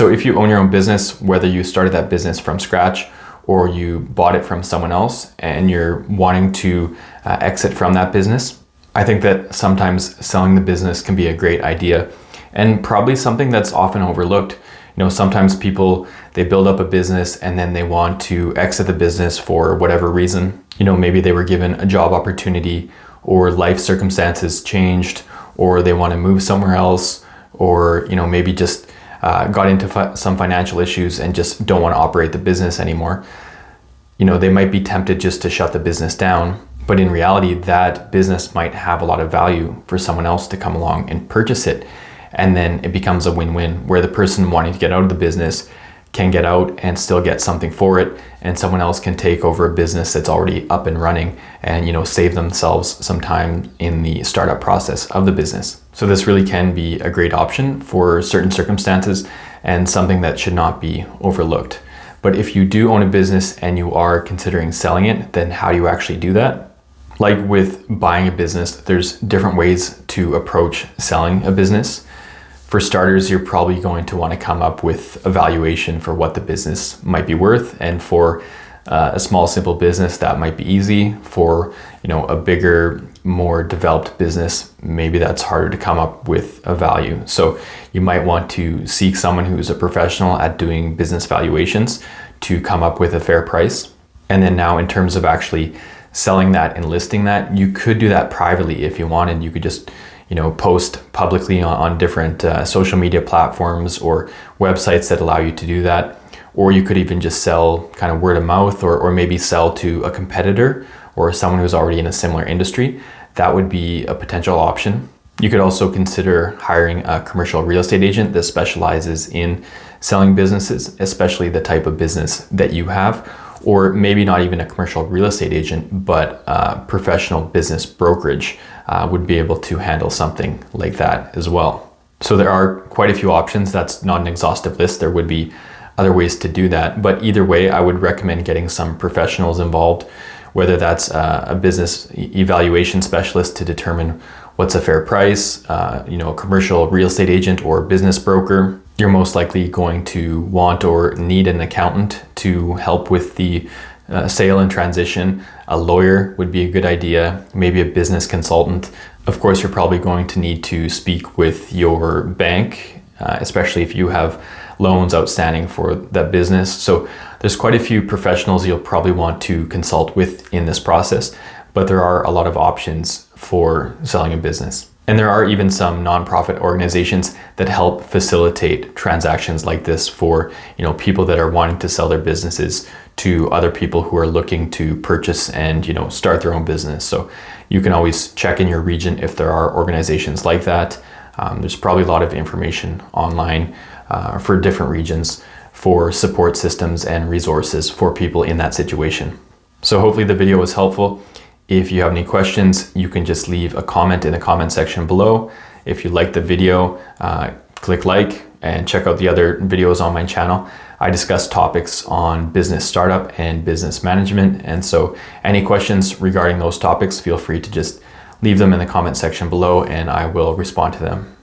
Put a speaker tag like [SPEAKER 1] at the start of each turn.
[SPEAKER 1] So if you own your own business, whether you started that business from scratch or you bought it from someone else and you're wanting to exit from that business, I think that sometimes selling the business can be a great idea and probably something that's often overlooked. Sometimes people, they build up a business and then they want to exit the business for whatever reason. Maybe they were given a job opportunity or life circumstances changed, or they want to move somewhere else, or maybe just got into some financial issues and just don't want to operate the business anymore. They might be tempted just to shut the business down, but in reality, that business might have a lot of value for someone else to come along and purchase it. And then it becomes a win-win where the person wanting to get out of the business can get out and still get something for it, and someone else can take over a business that's already up and running and save themselves some time in the startup process of the business. So this really can be a great option for certain circumstances and something that should not be overlooked. But if you do own a business and you are considering selling it, then how do you actually do that? Like with buying a business, there's different ways to approach selling a business. For starters, you're probably going to want to come up with a valuation for what the business might be worth. And for a small, simple business, that might be easy. For a bigger, more developed business, maybe that's harder to come up with a value. So you might want to seek someone who's a professional at doing business valuations to come up with a fair price. And then now in terms of actually selling that and listing that, you could do that privately if you wanted. You could just post publicly on different social media platforms or websites that allow you to do that. Or you could even just sell kind of word of mouth, or maybe sell to a competitor or someone who's already in a similar industry. That would be a potential option. You could also consider hiring a commercial real estate agent that specializes in selling businesses, especially the type of business that you have. Or maybe not even a commercial real estate agent, but a professional business brokerage would be able to handle something like that as well. So there are quite a few options. That's not an exhaustive list. There would be other ways to do that. But either way, I would recommend getting some professionals involved, whether that's a business evaluation specialist to determine what's a fair price, a commercial real estate agent or business broker. You're most likely going to want or need an accountant to help with the sale and transition. A lawyer would be a good idea, maybe a business consultant. Of course, you're probably going to need to speak with your bank, especially if you have loans outstanding for that business. So there's quite a few professionals you'll probably want to consult with in this process, but there are a lot of options for selling a business. And there are even some nonprofit organizations that help facilitate transactions like this for people that are wanting to sell their businesses to other people who are looking to purchase and start their own business. So you can always check in your region if there are organizations like that. There's probably a lot of information online for different regions for support systems and resources for people in that situation. So hopefully the video was helpful. If you have any questions, you can just leave a comment in the comment section below. If you like the video, click like and check out the other videos on my channel. I discuss topics on business startup and business management. And so any questions regarding those topics, feel free to just leave them in the comment section below and I will respond to them.